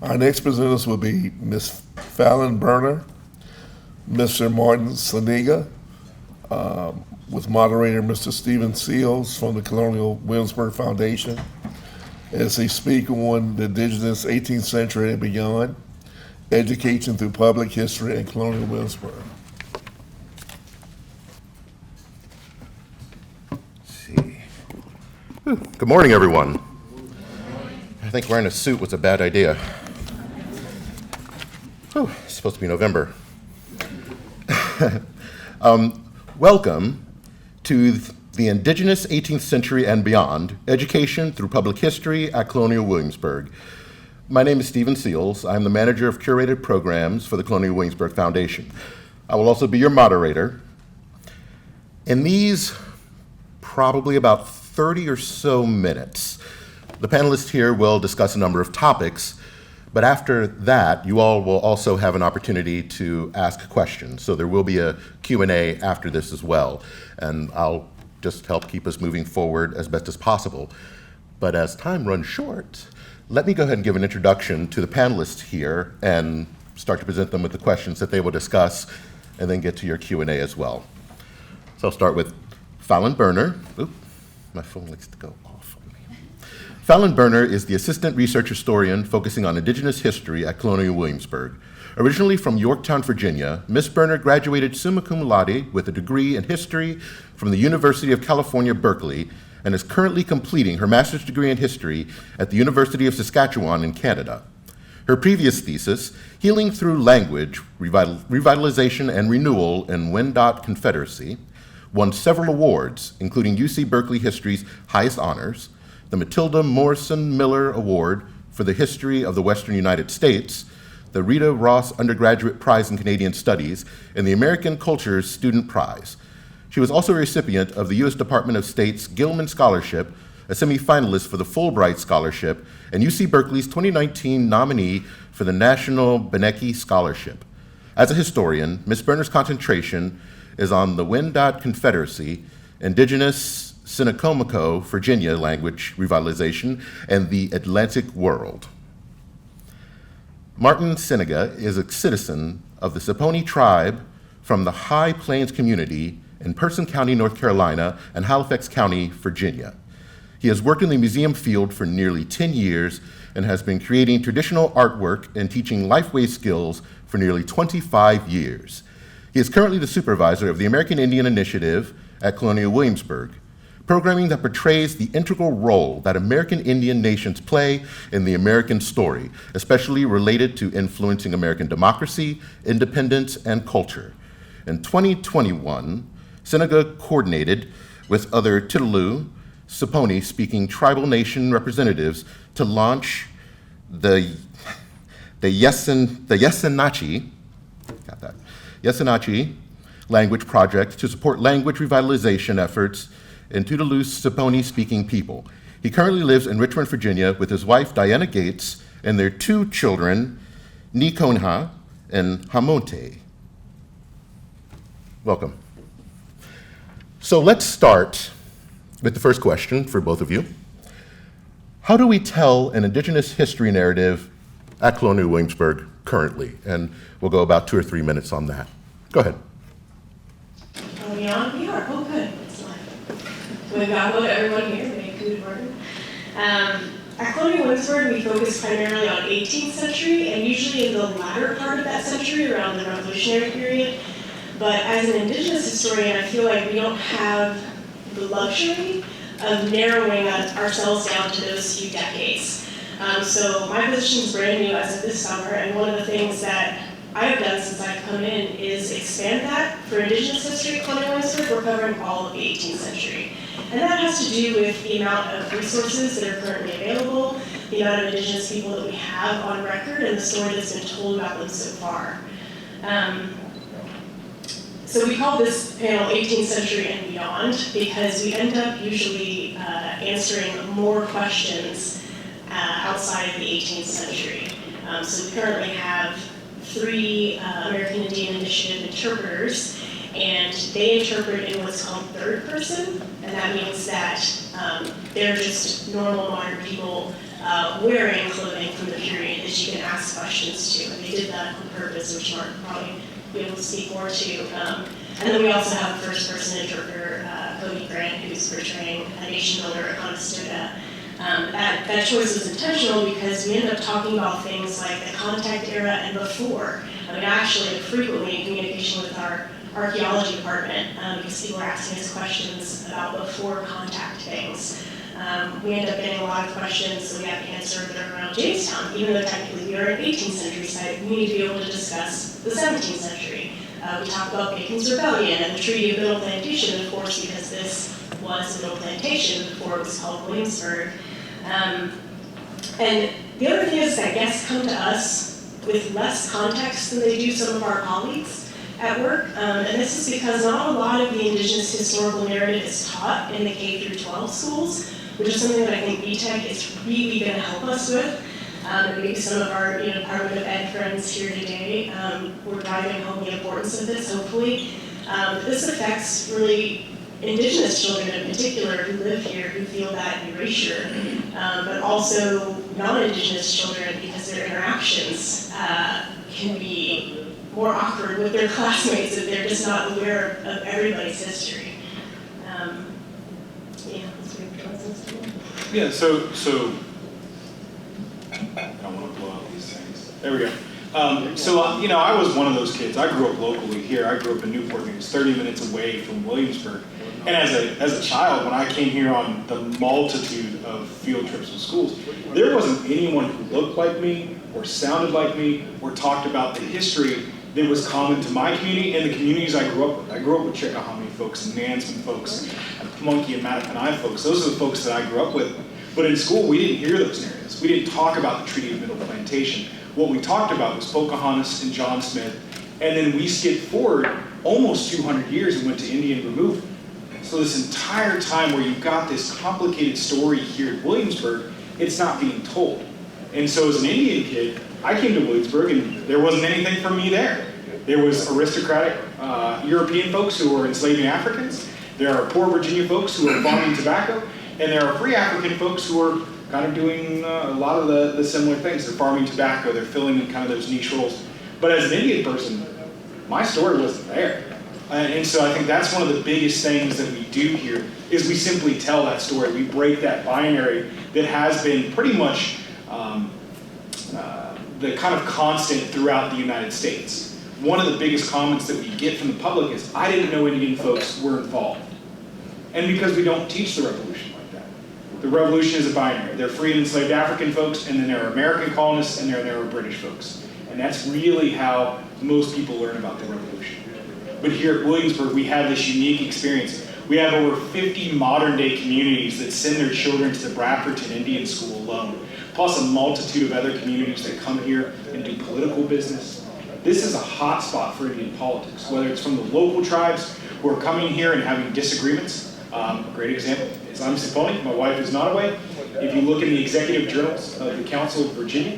Our next presenters will be Ms. Fallon Berner, Mr. Martin Saniga, with moderator Mr. Stephen Seals from the Colonial Williamsburg Foundation, as they speak on the Indigenous 18th century and beyond, education through public history in Colonial Williamsburg. Good morning, everyone. I think wearing a suit was a bad idea. It's supposed to be November. Welcome to the Indigenous 18th century and beyond, education through public history at Colonial Williamsburg. My name is Stephen Seals. I'm the manager of curated programs for the Colonial Williamsburg Foundation. I will also be your moderator. In these probably about 30 or so minutes, the panelists here will discuss a number of topics, but after that, you all will also have an opportunity to ask questions. So there will be a Q&A after this as well, and I'll just help keep us moving forward as best as possible. But as time runs short, let me go ahead and give an introduction to the panelists here and start to present them with the questions that they will discuss, and then get to your Q&A as well. So I'll start with Fallon Berner. Oop, my phone likes to go off on me. Fallon Berner is the assistant research historian focusing on Indigenous history at Colonial Williamsburg. Originally from Yorktown, Virginia, Ms. Berner graduated summa cum laude with a degree in history from the University of California, Berkeley, and is currently completing her master's degree in history at the University of Saskatchewan in Canada. Her previous thesis, Healing Through Language, Revitalization and Renewal in Wendat Confederacy, won several awards, including UC Berkeley History's highest honors, the Matilda Morrison Miller Award for the History of the Western United States, the Rita Ross Undergraduate Prize in Canadian Studies, and the American Cultures Student Prize. She was also a recipient of the U.S. Department of State's Gilman Scholarship, a semifinalist for the Fulbright Scholarship, and UC Berkeley's 2019 nominee for the National Benecke Scholarship. As a historian, Ms. Berner's concentration is on the Wendat Confederacy, Indigenous Sinicomico, Virginia language revitalization, and the Atlantic world. Martin Saniga is a citizen of the Saponi tribe from the High Plains community in Person County, North Carolina, and Halifax County, Virginia. He has worked in the museum field for nearly 10 years and has been creating traditional artwork and teaching lifeway skills for nearly 25 years. He is currently the supervisor of the American Indian Initiative at Colonial Williamsburg, programming that portrays the integral role that American Indian nations play in the American story, especially related to influencing American democracy, independence, and culture. In 2021, Saniga coordinated with other Titaloo, Saponi-speaking tribal nation representatives to launch the Yesanachi, got that, Yesanachi language project to support language revitalization efforts in Tuvalu Saponi-speaking people. He currently lives in Richmond, Virginia with his wife, Diana Gates, and their two children, Nikonha and Hamonte. Welcome. So let's start with the first question for both of you. How do we tell an Indigenous history narrative at Colonial Williamsburg currently? And we'll go about 2 or 3 minutes on that. Go ahead. Are we on? We are. Oh, good. It's live. We've got hello to everyone here. Good morning. At Colonial Williamsburg, we focus primarily on 18th century and usually in the latter part of that century, around the Revolutionary period. But as an Indigenous historian, I feel like we don't have the luxury of narrowing ourselves down to those few decades. So my position is brand new as of this summer, and one of the things that I have done since I've come in is expand that. For Indigenous history at Colonial Williamsburg, we're covering all of the 18th century. And that has to do with the amount of resources that are currently available, the amount of Indigenous people that we have on record, and the story that's been told about them so far. So we call this panel 18th century and beyond because we end up usually answering more questions outside of the 18th century. So we currently have 3 American Indian Initiative interpreters, and they interpret in what's called third person, and that means that they're just normal modern people wearing clothing from the period that you can ask questions to, and they did that on purpose, which Mark will probably be able to speak more to. And then we also have a first person interpreter, Cody Grant, who's portraying a nation builder at Conestoga. That choice was intentional because we ended up talking about things like the contact era and before. I mean, actually, frequently in communication with our archaeology department, because people are asking us questions about before contact things. We end up getting a lot of questions that we have to answer that are around Jamestown. Even though technically we are an 18th century site, we need to be able to discuss the 17th century. We talk about Bacon's Rebellion and the Treaty of Middle Plantation, of course, because this was Middle Plantation before it was called Williamsburg. And the other thing is that guests come to us with less context than they do some of our colleagues at work. And this is because not a lot of the Indigenous historical narrative is taught in the K through 12 schools, which is something that I think VTEC is really going to help us with. And maybe some of our Department of Ed friends here today, we're driving home the importance of this, hopefully. This affects really Indigenous children in particular who live here, who feel that erasure, but also non-Indigenous children because their interactions can be more awkward with their classmates if they're just not aware of everybody's history. Yeah, so I don't want to blow out these things. There we go. I was one of those kids. I grew up locally here. I grew up in Newport News, 30 minutes away from Williamsburg. And as a child, when I came here on the multitude of field trips with schools, there wasn't anyone who looked like me or sounded like me or talked about the history that was common to my community and the communities I grew up with. I grew up with Chickahominy folks and Nansman folks and Pamunkey and Mattaponi folks. Those are the folks that I grew up with. But in school, we didn't hear those narratives. We didn't talk about the Treaty of Middle Plantation. What we talked about was Pocahontas and John Smith, and then we skipped forward almost 200 years and went to Indian removal. So this entire time where you've got this complicated story here at Williamsburg, it's not being told. And so as an Indian kid, I came to Williamsburg and there wasn't anything for me there. There was aristocratic European folks who were enslaving Africans. There are poor Virginia folks who are farming tobacco. And there are free African folks who are kind of doing a lot of the similar things. They're farming tobacco, they're filling in kind of those niche roles. But as an Indian person, my story wasn't there. And so I think that's one of the biggest things that we do here, is we simply tell that story. We break that binary that has been pretty much the kind of constant throughout the United States. One of the biggest comments that we get from the public is, I didn't know Indian folks were involved. And because we don't teach the revolution like that. The revolution is a binary. There are free and enslaved African folks, and then there are American colonists, and there are British folks. And that's really how most people learn about the revolution. But here at Williamsburg, we have this unique experience. We have over 50 modern-day communities that send their children to the Bradfordton Indian School alone, plus a multitude of other communities that come here and do political business. This is a hot spot for Indian politics, whether it's from the local tribes who are coming here and having disagreements. A great example is I'm Saponi, my wife is Nottoway. If you look in the executive journals of the Council of Virginia,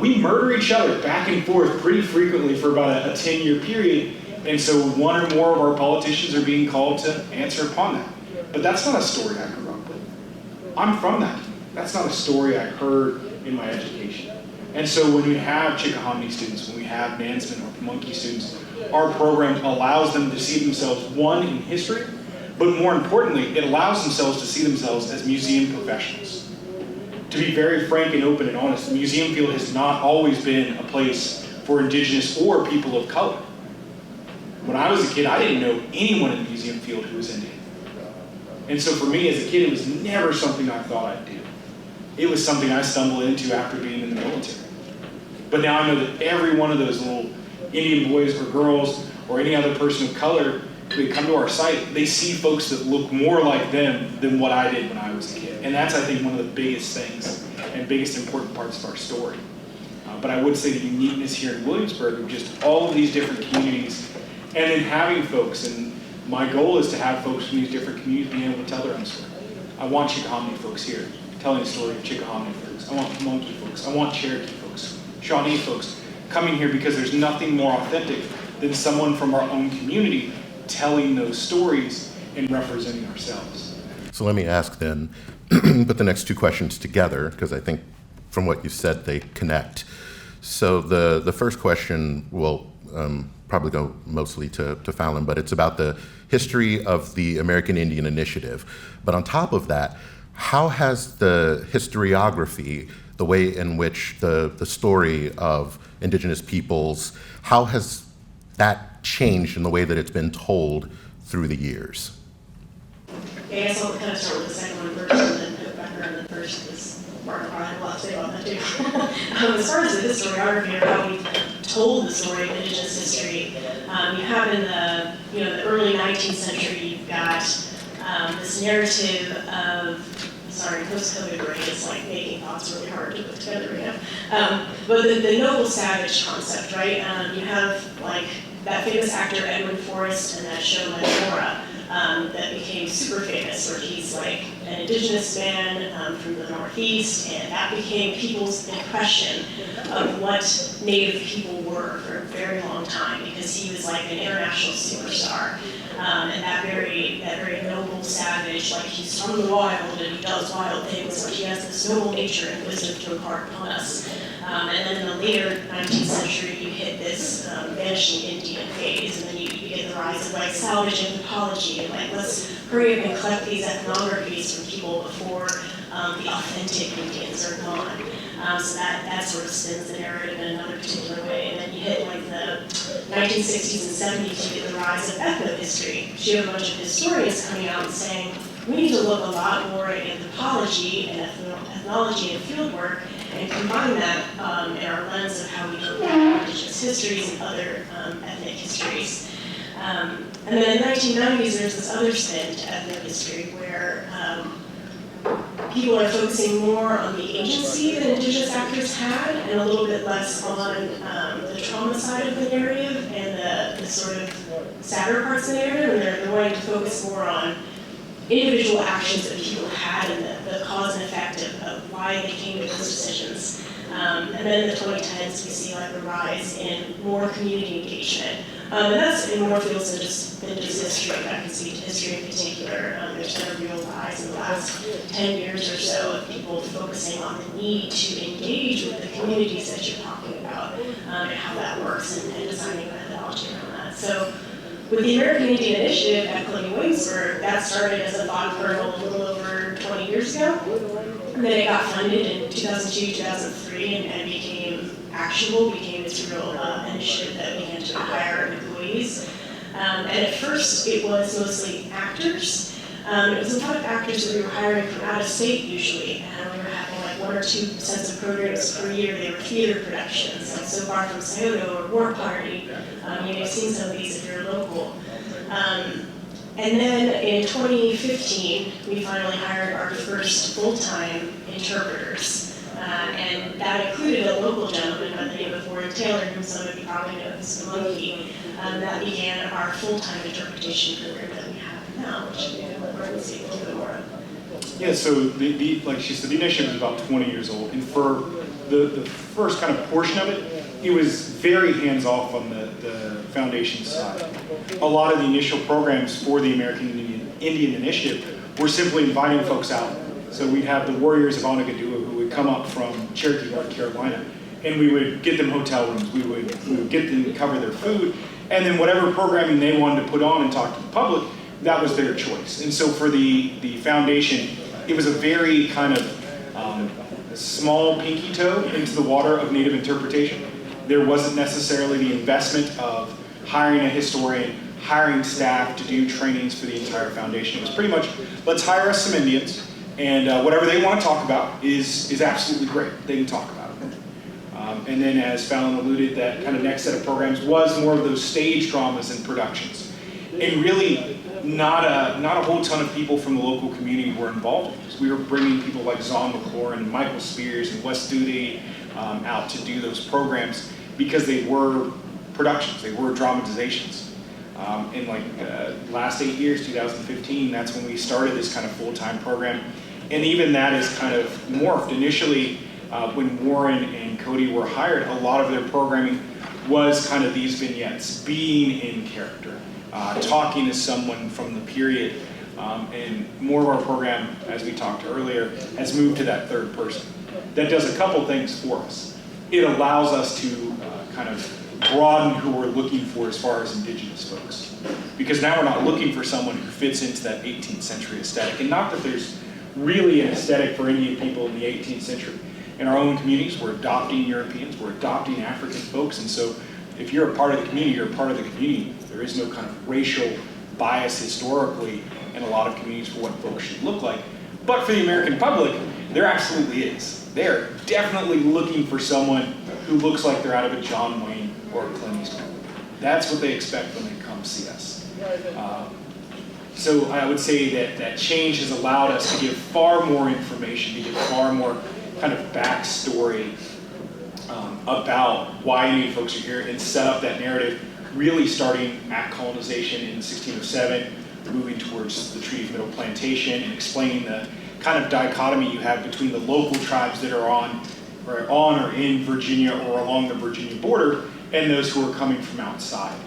we murder each other back and forth pretty frequently for about a 10-year period. And so one or more of our politicians are being called to answer upon that. But that's not a story I grew up with. I'm from that. That's not a story I heard in my education. And so when we have Chickahominy students, when we have Nansman or Pamunkey students, our program allows them to see themselves, one, in history, but more importantly, it allows themselves to see themselves as museum professionals. To be very frank and open and honest, the museum field has not always been a place for Indigenous or people of color. When I was a kid, I didn't know anyone in the museum field who was Indian. And so for me as a kid, it was never something I thought I'd do. It was something I stumbled into after being in the military. But now I know that every one of those little Indian boys or girls or any other person of color, they come to our site, they see folks that look more like them than what I did when I was a kid. And that's, I think, one of the biggest things and biggest important parts of our story. But I would say the uniqueness here in Williamsburg of just all of these different communities, and then having folks, and my goal is to have folks from these different communities being able to tell their own story. I want Chickahominy folks here telling the story of Chickahominy folks. I want Pamunkey folks. I want Cherokee folks, Shawnee folks coming here, because there's nothing more authentic than someone from our own community telling those stories and representing ourselves. So let me ask then, put the next two questions together, because I think from what you said, they connect. So the first question will probably go mostly to Fallon, but it's about the history of the American Indian Initiative. But on top of that, how has the historiography, the way in which the story of Indigenous peoples, how has that changed in the way that it's been told through the years? Yeah, I guess I'll kind of start with the second one first and then put back around the first, because Mark probably had a lot to say about that too. As far as the historiography or how we told the story of Indigenous history, you have in the early 19th century, you've got this narrative of, sorry, post-COVID brain is like making thoughts really hard to put together right now. But the noble savage concept, right? You have like that famous actor Edwin Forrest and that show Metamora that became super famous, where he's like an indigenous man from the Northeast, and that became people's impression of what Native people were for a very long time, because he was like an international superstar. And that very noble savage, like he's from the wild and he does wild things, like he has this noble nature and wisdom to impart upon us. And then in the later 19th century, you hit this vanishing Indian phase, and then you get the rise of like salvage anthropology, and like let's hurry up and collect these ethnographies from people before the authentic Indians are gone. So that sort of spins the narrative in another particular way. And then you hit like the 1960s and 70s, you get the rise of ethnohistory. You have a bunch of historians coming out and saying, we need to look a lot more at anthropology and ethnology and fieldwork and combine that in our lens of how we look at Indigenous histories and other ethnic histories. And then in the 1990s, there's this other spin to ethnohistory where people are focusing more on the agency that Indigenous actors had and a little bit less on the trauma side of the narrative and the sort of sadder parts of the narrative, and they're wanting to focus more on individual actions that people had and the cause and effect of why they came to those decisions. And then in the 2010s, we see like a rise in more community engagement. And that's in more fields than just history, but I can speak to history in particular. There's been a real rise in the last 10 years or so of people focusing on the need to engage with the communities that you're talking about and how that works and designing a methodology around that. So with the American Indian Initiative at Colonial Williamsburg, that started as a thought kernel a little over 20 years ago. And then it got funded in 2002, 2003, and became actionable, became this real initiative that began to hire employees. And at first, it was mostly actors. It was a lot of actors that we were hiring from out of state usually, and we were having like 1 or 2 sets of programs per year. They were theater productions, like So Far from Scioto or War Party. You've seen some of these if you're local. And then in 2015, we finally hired our first full-time interpreters. And that included a local gentleman by the name of Warren Taylor, whom some of you probably know as the Monkey. That began our full-time interpretation program that we have now, which we're going to see a little bit more of. Yeah, so like she said, the initiative is about 20 years old, and for the first kind of portion of it, it was very hands-off on the foundation side. A lot of the initial programs for the American Indian Initiative were simply inviting folks out. So we'd have the Warriors of Onagadua who would come up from Cherokee, North Carolina, and we would get them hotel rooms. We would get them to cover their food, and then whatever programming they wanted to put on and talk to the public, that was their choice. And so for the foundation, it was a very kind of small pinky toe into the water of Native interpretation. There wasn't necessarily the investment of hiring a historian, hiring staff to do trainings for the entire foundation. It was pretty much, let's hire us some Indians, and whatever they want to talk about is absolutely great. They can talk about it. And then as Fallon alluded, that kind of next set of programs was more of those stage dramas and productions. And really, not a whole ton of people from the local community were involved in this. We were bringing people like Zon McLaurin and Michael Spears and Wes Duty out to do those programs because they were productions, they were dramatizations. In like last 8 years, 2015, that's when we started this kind of full-time program. And even that is kind of morphed. Initially, when Warren and Cody were hired, a lot of their programming was kind of these vignettes, being in character. talking to someone from the period. And more of our program, as we talked earlier, has moved to that third person. That does a couple things for us. It allows us to kind of broaden who we're looking for as far as Indigenous folks. Because now we're not looking for someone who fits into that 18th century aesthetic. And not that there's really an aesthetic for Indian people in the 18th century. In our own communities, we're adopting Europeans, we're adopting African folks. And so if you're a part of the community, you're a part of the community. There is no kind of racial bias historically in a lot of communities for what folks should look like. But for the American public, there absolutely is. They're definitely looking for someone who looks like they're out of a John Wayne or a Clint Eastwood. That's what they expect when they come see us. So I would say that that change has allowed us to give far more information, to give far more kind of backstory about why Indian folks are here and set up that narrative, really starting at colonization in 1607, moving towards the Treaty of Middle Plantation and explaining the kind of dichotomy you have between the local tribes that are on or in Virginia or along the Virginia border and those who are coming from outside.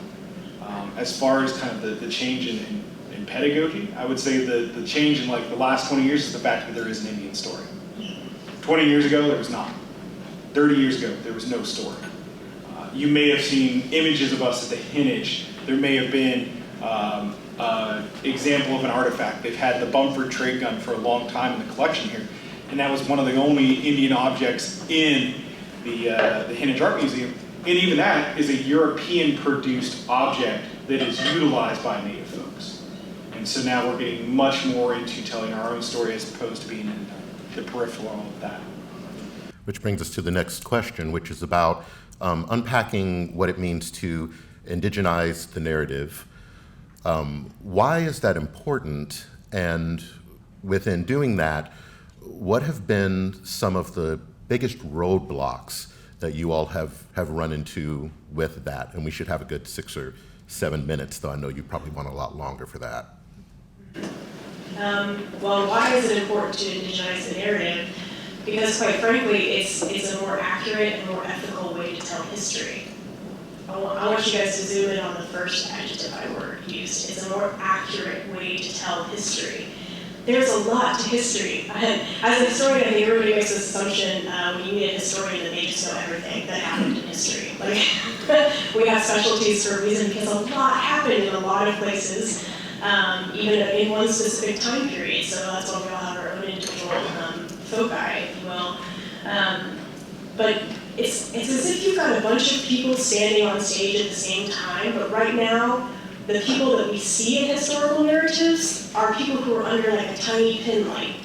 As far as kind of the change in pedagogy, I would say the change in like the last 20 years is the fact that there is an Indian story. 20 years ago, there was not. 30 years ago, there was no story. You may have seen images of us at the Hinnage. There may have been example of an artifact. They've had the Bumford trade gun for a long time in the collection here, and that was one of the only Indian objects in the Hinnage Art Museum. And even that is a European-produced object that is utilized by Native folks. And so now we're getting much more into telling our own story as opposed to being in the peripheral of that. Which brings us to the next question, which is about unpacking what it means to indigenize the narrative. Why is that important? And within doing that, what have been some of the biggest roadblocks that you all have run into with that? And we should have a good 6 or 7 minutes, though I know you probably want a lot longer for that. Well, why is it important to indigenize the narrative? Because quite frankly, it's a more accurate and more ethical way to tell history. I want you guys to zoom in on the first adjective I used. It's a more accurate way to tell history. There's a lot to history. As a historian, I think everybody makes this assumption when you meet a historian that they just know everything that happened in history. Like, we have specialties for a reason because a lot happened in a lot of places, even in one specific time period. So that's why we all have our own individual foci, if you will. But it's as if you've got a bunch of people standing on stage at the same time, but right now, the people that we see in historical narratives are people who are under like a tiny pin light.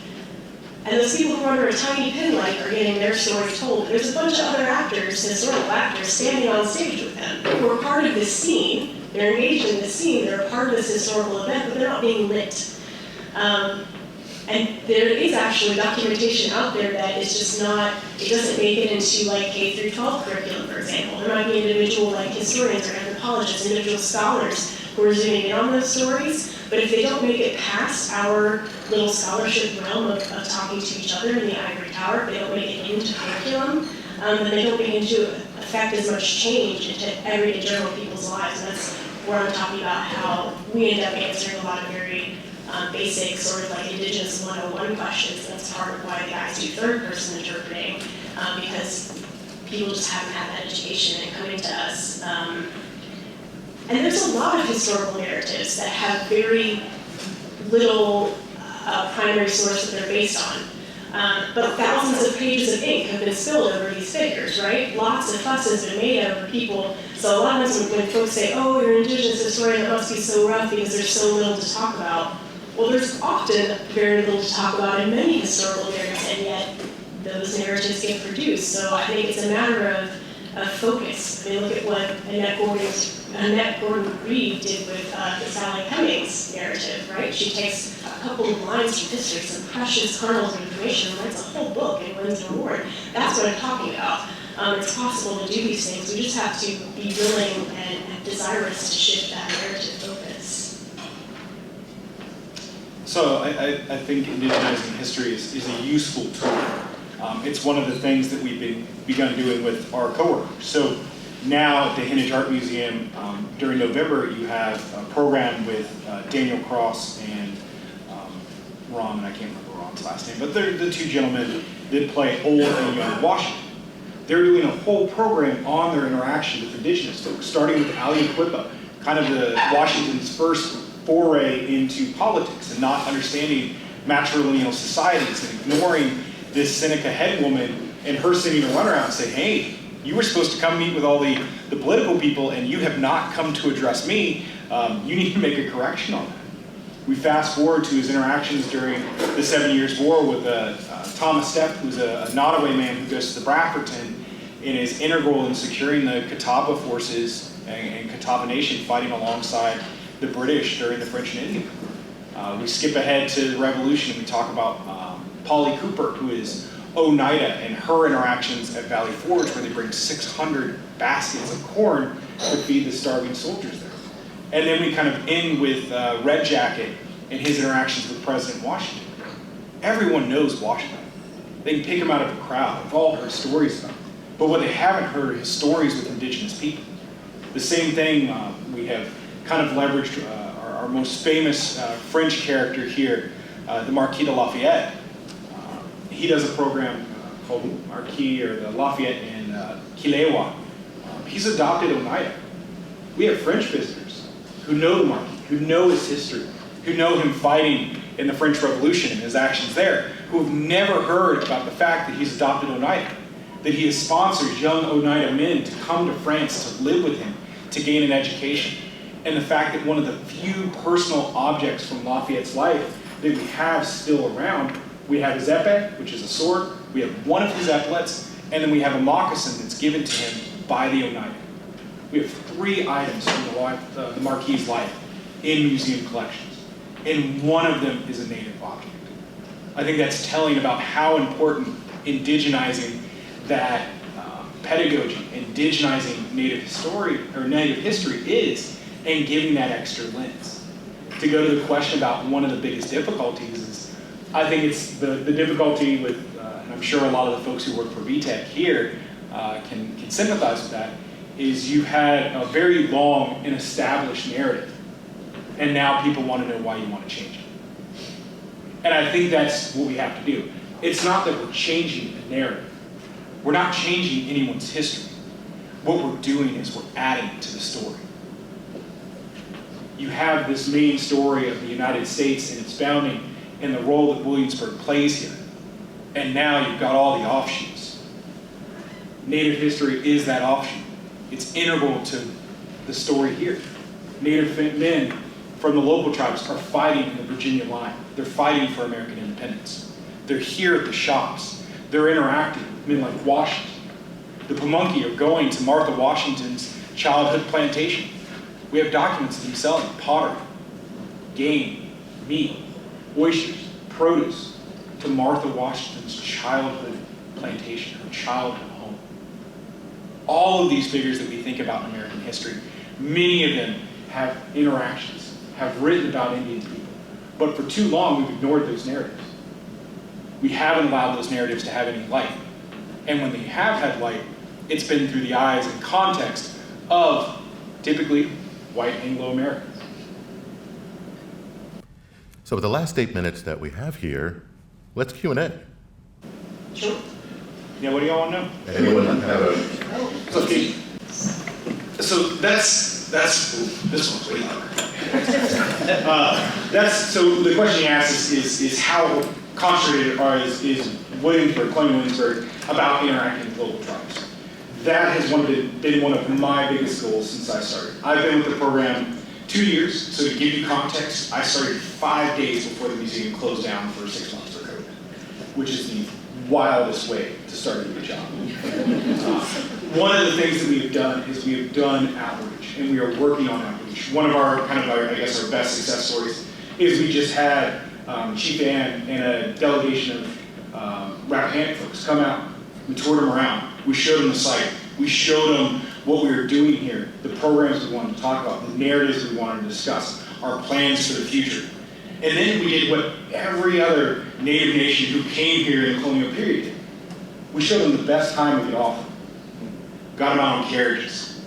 And those people who are under a tiny pin light are getting their story told. There's a bunch of other actors, historical actors, standing on stage with them who are part of this scene. They're engaged in this scene, they're a part of this historical event, but they're not being lit. And there is actually documentation out there that is just not, it doesn't make it into like K through 12 curriculum, for example. There might be individual like historians or anthropologists, individual scholars who are zooming in on those stories, but if they don't make it past our little scholarship realm of talking to each other in the ivory tower, if they don't make it into curriculum, then they don't begin to affect as much change into everyday general people's lives. And that's where I'm talking about how we end up answering a lot of very basic sort of like Indigenous 101 questions. That's part of why the guys do third person interpreting, because people just haven't had that education and coming to us. And there's a lot of historical narratives that have very little primary source that they're based on. But thousands of pages of ink have been spilled over these figures, right? Lots of fuss has been made over people. So a lot of times when folks say, oh, you're an Indigenous historian, it must be so rough because there's so little to talk about. Well, there's often very little to talk about in many historical narratives, and yet those narratives get produced. So I think it's a matter of focus. I mean, look at what Annette Gordon-Reed did with the Sally Hemings narrative, right? She takes a couple of lines from history, some precious kernels of information, and writes a whole book and wins an award. That's what I'm talking about. It's possible to do these things. We just have to be willing and desirous to shift that narrative focus. So I think indigenizing history is a useful tool. It's one of the things that we've begun doing with our coworkers. So Now at the Heritage Art Museum, during November, you have a program with Daniel Cross and Ron, and I can't remember Ron's last name, but they're the two gentlemen that play Old and Young Washington. They're doing a whole program on their interaction with Indigenous folks, starting with Ali Equipa, kind of the Washington's first foray into politics and not understanding matrilineal societies and ignoring this Seneca head woman and her sending a runner out and saying, hey, you were supposed to come meet with all the political people and you have not come to address me. You need to make a correction on that. We fast forward to his interactions during the 7 Years' War with Thomas Stepp, who's a Nottoway man who goes to the Brafferton and is integral in securing the Catawba forces and Catawba Nation fighting alongside the British during the French and Indian War. We skip ahead to the Revolution and we talk about Polly Cooper, who is Oneida, and her interactions at Valley Forge, where they bring 600 baskets of corn to feed the starving soldiers there. And then we kind of end with Red Jacket and his interactions with President Washington. Everyone knows Washington. They can pick him out of a crowd. They've all heard stories about him. But what they haven't heard is stories with Indigenous people. The same thing, we have kind of leveraged our most famous French character here, the Marquis de Lafayette. He does a program called Marquis, or the Lafayette in Kilewa. He's adopted Oneida. We have French visitors who know the Marquis, who know his history, who know him fighting in the French Revolution and his actions there, who have never heard about the fact that he's adopted Oneida, that he has sponsored young Oneida men to come to France to live with him, to gain an education. And the fact that one of the few personal objects from Lafayette's life that we have still around, we have his epee, which is a sword, we have one of his epaulets, and then we have a moccasin that's given to him by the Oneida. We have 3 items from the Marquis' life in museum collections, and one of them is a native object. I think that's telling about how important indigenizing that pedagogy, indigenizing native history is, and giving that extra lens. To go to the question about one of the biggest difficulties is, I think it's the difficulty with, and I'm sure a lot of the folks who work for VTEC here can sympathize with that, is you had a very long and established narrative, and now people want to know why you want to change it. And I think that's what we have to do. It's not that we're changing the narrative. We're not changing anyone's history. What we're doing is we're adding to the story. You have this main story of the United States and its founding and the role that Williamsburg plays here. And now you've got all the offshoots. Native history is that offshoot. It's integral to the story here. Native men from the local tribes are fighting in the Virginia line. They're fighting for American independence. They're here at the shops. They're interacting with men like Washington. The Pamunkey are going to Martha Washington's childhood plantation. We have documents of them selling pottery, game, meat, oysters, produce to Martha Washington's childhood plantation, her childhood home. All of these figures that we think about in American history, many of them have interactions, have written about Indian people. But for too long, we've ignored those narratives. We haven't allowed those narratives to have any light. And when they have had light, it's been through the eyes and context of typically white Anglo-Americans. So with the last 8 minutes that we have here, let's Q&A. Sure. Yeah, what do y'all want to know? Anyone have a... Okay. So that's this one's way louder. So the question you asked is how concentrated is Williamsburg, Colonial Williamsburg, about interacting with local tribes. That has been one of my biggest goals since I started. I've been with the program 2 years, so to give you context, I started 5 days before the museum closed down for 6 months for COVID, which is the wildest way to start a new job. One of the things that we have done is we have done outreach, and we are working on outreach. One of our our best success stories is we just had Chief Ann and a delegation of Rappahannock folks come out. We toured them around. We showed them the site. We showed them what we were doing here, the programs we wanted to talk about, the narratives we wanted to discuss, our plans for the future. And then we did what every other Native nation who came here in the colonial period did. We showed them the best time we could offer. Got them out on carriages.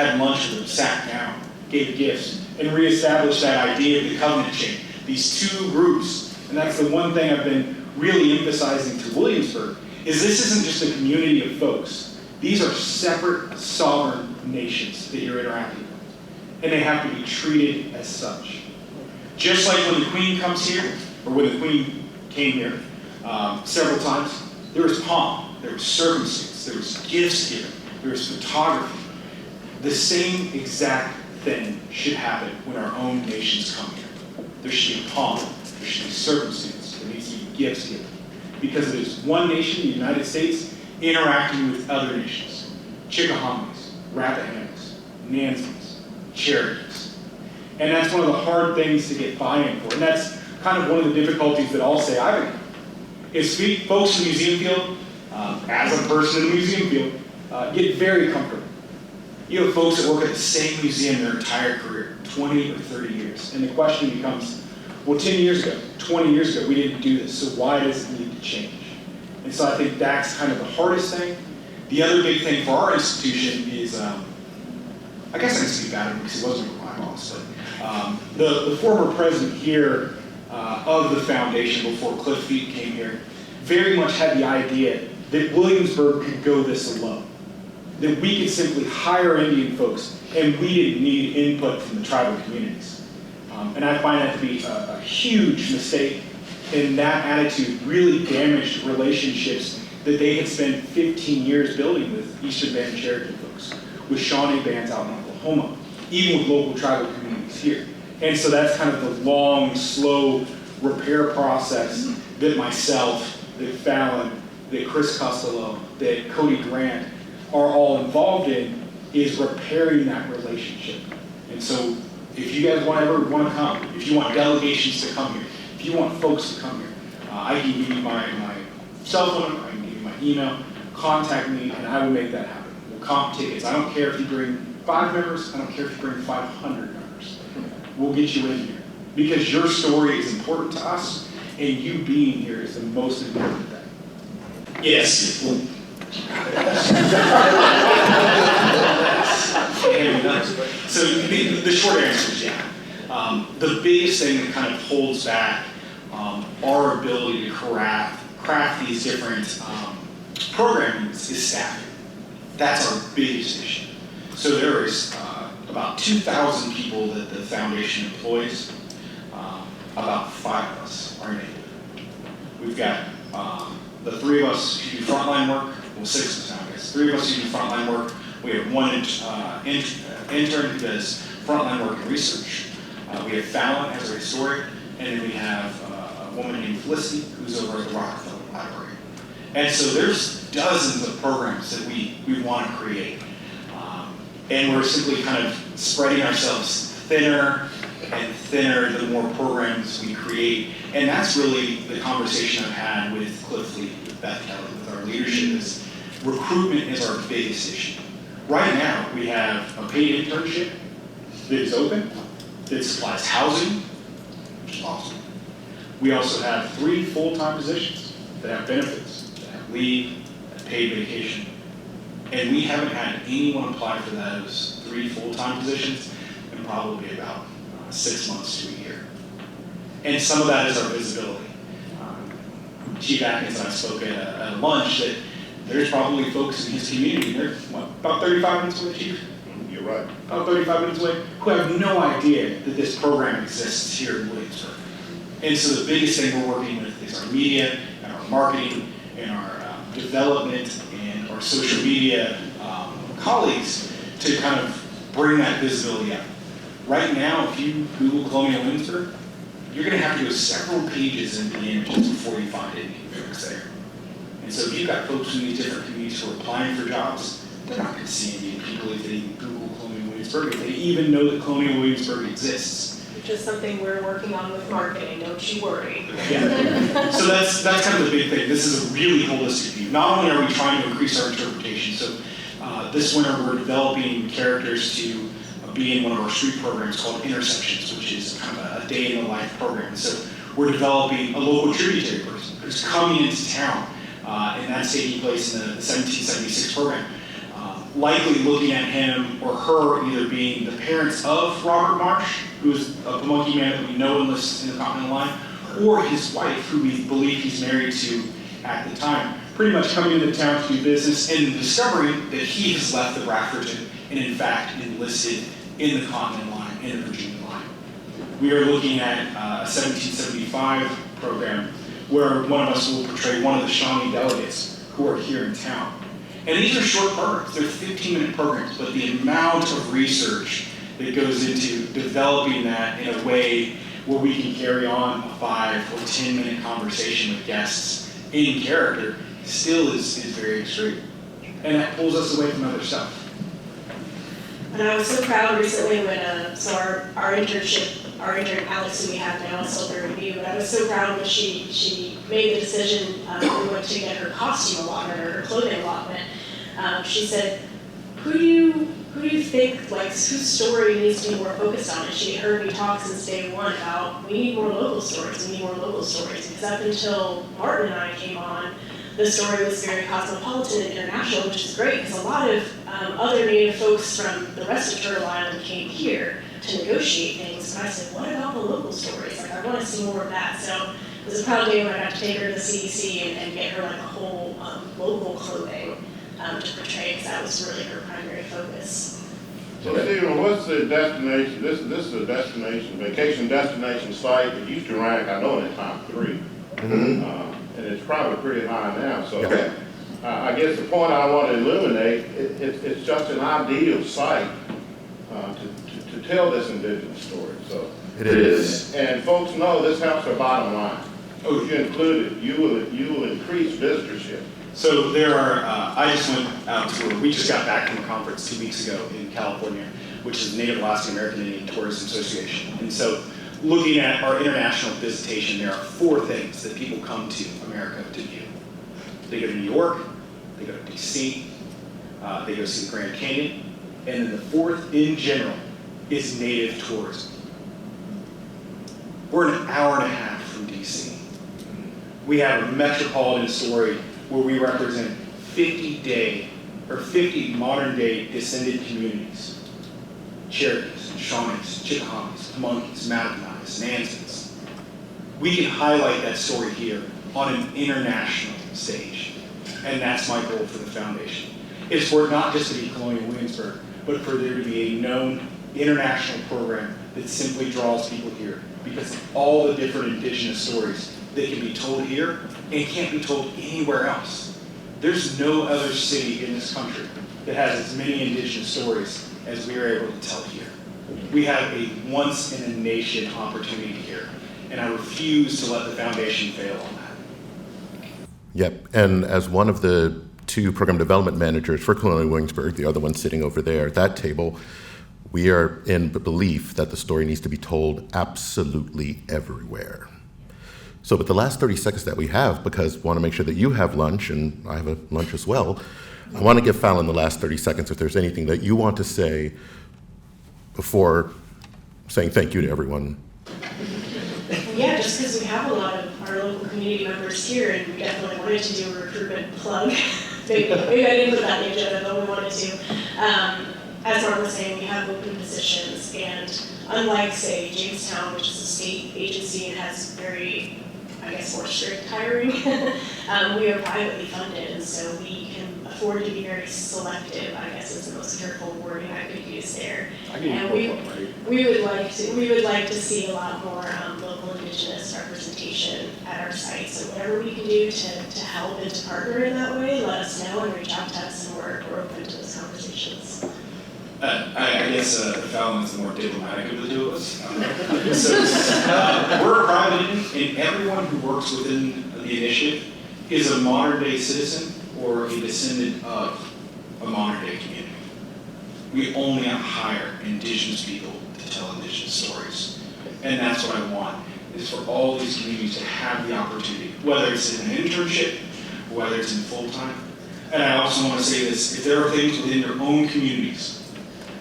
had lunch with them, sat down, gave gifts, and reestablished that idea of the covenant chain. These two groups, and that's the one thing I've been really emphasizing to Williamsburg, is this isn't just a community of folks. These are separate, sovereign nations that you're interacting with, and they have to be treated as such. Just like when the Queen comes here, or when the Queen came here several times, there was pomp, there was circumstance, there was gifts given, there was photography. The same exact thing should happen when our own nations come here. There should be pomp, there should be circumstance, there needs to be gifts given. Because it is one nation, the United States, interacting with other nations. Chickahomies, Rappahannocks, Nansans, Cherokees. And that's one of the hard things to get buy-in for. And that's kind of one of the difficulties that I'll say I've encountered. Is folks in the museum field, as a person in the museum field, get very comfortable. You have folks that work at the same museum their entire career, 20 or 30 years. And the question becomes, well, 10 years ago, 20 years ago, we didn't do this, so why does it need to change? And so I think that's kind of the hardest thing. The other big thing for our institution is, I guess I can speak about it because it wasn't my boss, but the former president here of the foundation before Cliff Feet came here very much had the idea that Williamsburg could go this alone. That we could simply hire Indian folks and we didn't need input from the tribal communities. And I find that to be a huge mistake, and that attitude really damaged relationships that they had spent 15 years building with Eastern Band Cherokee folks, with Shawnee bands out in Oklahoma, even with local tribal communities here. And so that's kind of the long, slow repair process that myself, that Fallon, that Chris Costello, that Cody Grant are all involved in, is repairing that relationship. And so if you guys want to come, if you want delegations to come here, if you want folks to come here, I can give you my cell phone number, I can give you my email, contact me, and I will make that happen. We'll comp tickets. I don't care if you bring 5 members, I don't care if you bring 500 members. We'll get you in here. Because your story is important to us, and you being here is the most important thing. Yes. So the short answer is yeah. The biggest thing that kind of holds back our ability to craft these different programs is staffing. That's our biggest issue. So there is about 2,000 people that the foundation employs. About 5 of us are Native. We've got the 3 of us who do frontline work. Well, 6 of us now, I guess. 3 of us who do frontline work. We have 1 intern who does frontline work and research. We have Fallon as our historian, and then we have a woman named Felicity who's over at the Rockefeller Library. And so there's dozens of programs that we want to create. And we're simply kind of spreading ourselves thinner and thinner the more programs we create. And that's really the conversation I've had with Cliff Lee, with Beth Kelly, with our leadership is recruitment is our biggest issue. Right now, we have a paid internship that is open, that supplies housing, which is awesome. We also have 3 full-time positions that have benefits, that have leave, that have paid vacation. And we haven't had anyone apply for those 3 full-time positions in probably about 6 months to a year. And some of that is our visibility. Chief Atkins and I spoke at a lunch that there's probably folks in his community, they're about 35 minutes away, Chief? You're right. About 35 minutes away, who have no idea that this program exists here in Williamsburg. And so the biggest thing we're working with is our media and our marketing and our development and our social media colleagues to kind of bring that visibility out. Right now, if you Google Colonial Williamsburg, you're going to have to go several pages in the images before you find Indian folks there. And so if you've got folks in these different communities who are applying for jobs, they're not going to see Indian people if they even Google Colonial Williamsburg, if they even know that Colonial Williamsburg exists. Which is something we're working on with marketing, don't you worry. Yeah. So that's kind of the big thing. This is a really holistic view. Not only are we trying to increase our interpretation, so this winter we're developing characters to be in one of our street programs called Intersections, which is kind of a day in the life program. So we're developing a local tributary person who's coming into town, and that's taking place in the 1776 program. likely looking at him or her either being the parents of Robert Marsh, who's a Pamunkey man that we know enlists in the Continental line, or his wife, who we believe he's married to at the time, pretty much coming into town to do business and discovering that he has left the Bradfordton and in fact enlisted in the Continental line, in the Virginia line. We are looking at a 1775 program where one of us will portray one of the Shawnee delegates who are here in town. And these are short programs, they're 15-minute programs, but the amount of research that goes into developing that in a way where we can carry on a 5 or 10-minute conversation with guests in character still is very extreme. And that pulls us away from other stuff. And I was so proud recently when, so our intern Alex, who we have now, is still their review, but I was so proud when she made the decision, we went to get her costume allotment or her clothing allotment. She said, who do you think, like, whose story needs to be more focused on? And she had heard me talk since day one about, we need more local stories, because up until Martin and I came on, the story was very cosmopolitan and international, which is great, because a lot of other Native folks from the rest of Turtle Island came here to negotiate things, and I said, what about the local stories? Like, I want to see more of that. So it was a proud day when I got to take her to the CDC and get her like a whole local clothing to portray, because that was really her primary focus. So Stephen, what's the destination? This is a destination, vacation destination site. It used to rank, I know, in the top 3. And it's probably pretty high now. So I guess the point I want to illuminate, it's just an ideal site to tell this indigenous story. So It is. And folks know this helps their bottom line. Oh, if you include it, you will increase visitorship. So there are, I just went out to, we just got back from a conference 2 weeks ago in California, which is the Native Alaskan American Indian Tourism Association. And so looking at our international visitation, there are 4 things that people come to America to view. They go to New York, they go to DC, they go see the Grand Canyon, and then the 4th in general is Native tourism. We're an hour and a half from DC. We have a metropolitan story where we represent 50 modern day descended communities. Cherokees, Shawnees, Chickahaws, Pamunkeys, Mattaponies, Nansans. We can highlight that story here on an international stage. And that's my goal for the foundation. It's for it not just to be Colonial Williamsburg, but for there to be a known international program that simply draws people here. Because of all the different indigenous stories that can be told here and can't be told anywhere else. There's no other city in this country that has as many indigenous stories as we are able to tell here. We have a once-in-a-nation opportunity here, and I refuse to let the foundation fail on that. Yep, and as one of the 2 program development managers for Colonial Williamsburg, the other one sitting over there at that table, we are in the belief that the story needs to be told absolutely everywhere. So with the last 30 seconds that we have, because I want to make sure that you have lunch and I have a lunch as well, I want to give Fallon the last 30 seconds if there's anything that you want to say before saying thank you to everyone. Yeah, just because we have a lot of our local community members here, and we definitely wanted to do a recruitment plug. maybe I didn't put that in the agenda, but we wanted to. As Mark was saying, we have open positions, and unlike, say, Jamestown, which is a state agency and has very, I guess, more strict hiring, we are privately funded, and so we can afford to be very selective, I guess is the most careful wording I could use there. And we would like to see a lot more local indigenous representation at our site. So whatever we can do to help and to partner in that way, let us know and reach out to us, and we're open to those conversations. I guess Fallon is the more diplomatic of the 2 of us. We're a private entity, and everyone who works within the initiative is a modern day citizen or a descendant of a modern day community. We only hire indigenous people to tell indigenous stories. And that's what I want, is for all these communities to have the opportunity, whether it's in an internship, whether it's in full-time. And I also want to say this, if there are things within your own communities,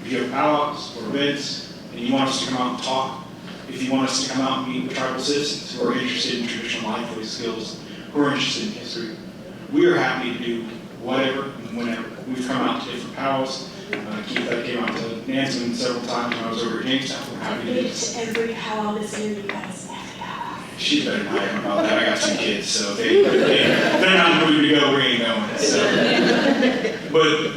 if you have powwows or events, and you want us to come out and talk, if you want us to come out and meet with tribal citizens who are interested in traditional life skills, who are interested in history, we are happy to do whatever, and whenever. We've come out to different powwows. Keith came out to Nancy several times when I was over at Jamestown. We're happy to do this. Every powwow this year, you guys. She's better than I am about that. I got 2 kids, so they're not moving to go, we ain't going. So.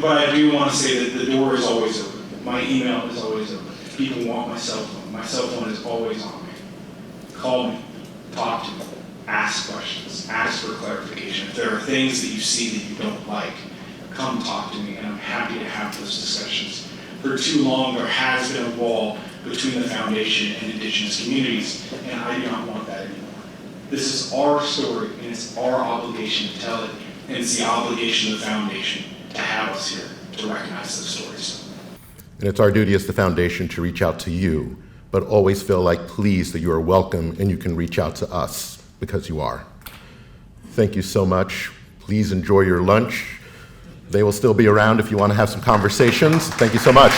But I do want to say that the door is always open. My email is always open. If people want my cell phone is always on me. Call me, talk to me, ask questions, ask for clarification. If there are things that you see that you don't like, come talk to me, and I'm happy to have those discussions. For too long, there has been a wall between the foundation and Indigenous communities, and I do not want that anymore. This is our story, and it's our obligation to tell it, and it's the obligation of the foundation to have us here to recognize those stories. And it's our duty as the foundation to reach out to you, but always feel like pleased that you are welcome and you can reach out to us because you are. Thank you so much. Please enjoy your lunch. They will still be around if you want to have some conversations. Thank you so much.